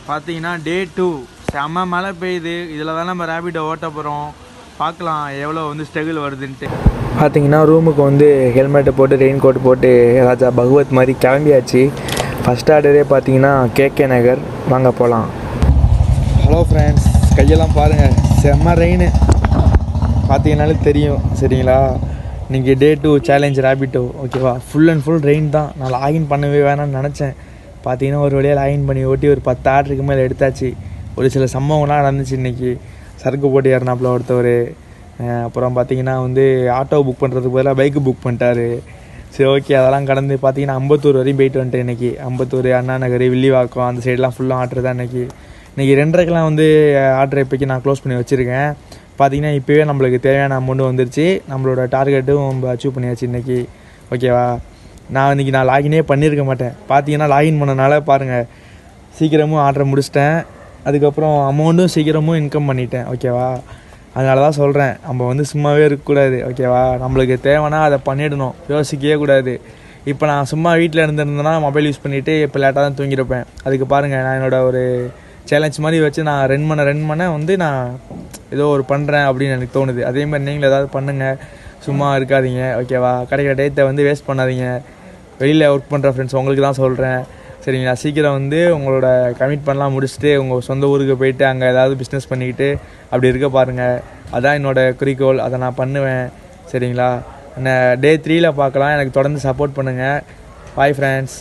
பார்த்தீங்கன்னா டே 2 செம்ம மழை பெய்யுது. இதில் தான் நம்ம ரேபிடோ ஓட்ட போகிறோம். பார்க்கலாம் எவ்வளோ ஸ்ட்ரகிள் வருதுன்ட்டு. பார்த்தீங்கன்னா ரூமுக்கு ஹெல்மெட்டை போட்டு ரெயின் கோட் போட்டு ராஜா பகவத் மாதிரி கிளம்பியாச்சு. ஃபஸ்ட் ஆர்டரே பார்த்தீங்கன்னா கேகே நகர். வாங்க போகலாம். ஹலோ ஃப்ரெண்ட்ஸ், கையெல்லாம் பாருங்கள், செம்ம ரெயின் பார்த்தீங்கன்னாலே தெரியும். சரிங்களா, இன்றைக்கி டே 2 சேலஞ்ச் ரேபிட்டோ. ஓகேவா, ஃபுல் அண்ட் ஃபுல் ரெயின் தான். நான் லாகின் பண்ணவே வேணாம்னு நினச்சேன். பார்த்தீங்கன்னா ஒரு வழியாக லாகின் பண்ணி ஓட்டி ஒரு 10 ஆர்டருக்கு மேலே எடுத்தாச்சு. ஒரு சில சம்பவங்கள்லாம் நடந்துச்சு இன்றைக்கி. சரக்கு போட்டு ஏறினாப்பில் ஒருத்தவர். அப்புறம் பார்த்தீங்கன்னா ஆட்டோ புக் பண்ணுறதுக்கு பதிலாக பைக்கு புக் பண்ணிட்டாரு. சரி, ஓகே, அதெல்லாம் கடந்து பார்த்தீங்கன்னா அம்பத்தூர் வரையும் போயிட்டு வந்துட்டேன் இன்றைக்கி. அம்பத்தூர், அண்ணா நகர், வில்லிவாக்கம் அந்த சைடெலாம் ஃபுல்லாக ஆர்டர் தான் இன்றைக்கி. 2:30க்கெலாம் ஆர்டர் இப்போக்கி நான் க்ளோஸ் பண்ணி வச்சுருக்கேன். பார்த்தீங்கன்னா இப்போவே நம்மளுக்கு தேவையான அமௌண்ட்டு வந்துருச்சு. நம்மளோட டார்கெட்டும் நம்ம அச்சீவ் பண்ணியாச்சு இன்றைக்கி. ஓகேவா, நான் லாகினே பண்ணியிருக்க மாட்டேன். பார்த்தீங்கன்னா லாகின் பண்ணனால பாருங்கள், சீக்கிரமும் ஆர்டரை முடிச்சிட்டேன். அதுக்கப்புறம் அமௌண்ட்டும் சீக்கிரமும் இன்கம் பண்ணிட்டேன். ஓகேவா, அதனால தான் சொல்கிறேன், நம்ம சும்மாவே இருக்கக்கூடாது. ஓகேவா, நம்மளுக்கு தேவைன்னா அதை பண்ணிடணும், யோசிக்கவே கூடாது. இப்போ நான் சும்மா வீட்டில் இருந்திருந்தேன்னா மொபைல் யூஸ் பண்ணிவிட்டு இப்போ லேட்டாக தான் தூங்கியிருப்பேன். அதுக்கு பாருங்கள், நான் என்னோடய ஒரு சேலஞ்ச் மாதிரி வச்சு நான் ரன் பண்ண நான் ஏதோ ஒரு பண்ணுறேன் அப்படின்னு எனக்கு தோணுது. அதேமாதிரி நீங்களும் ஏதாவது பண்ணுங்கள், சும்மா இருக்காதீங்க. ஓகேவா, கிடைக்கிற டேத்தை வேஸ்ட் பண்ணாதீங்க. வெளியில் ஒர்க் பண்ணுற ஃப்ரெண்ட்ஸ் உங்களுக்கு தான் சொல்கிறேன். சரிங்களா, சீக்கிரம் உங்களோட கமிட்மெண்ட்லாம் முடிச்சுட்டு உங்கள் சொந்த ஊருக்கு போயிட்டு அங்கே ஏதாவது பிஸ்னஸ் பண்ணிக்கிட்டு அப்படி இருக்க பாருங்கள். அதான் என்னோடய குறிக்கோள். அதை நான் பண்ணுவேன். சரிங்களா, டே 3ல் பார்க்கலாம். எனக்கு தொடர்ந்து சப்போர்ட் பண்ணுங்கள். Bye friends.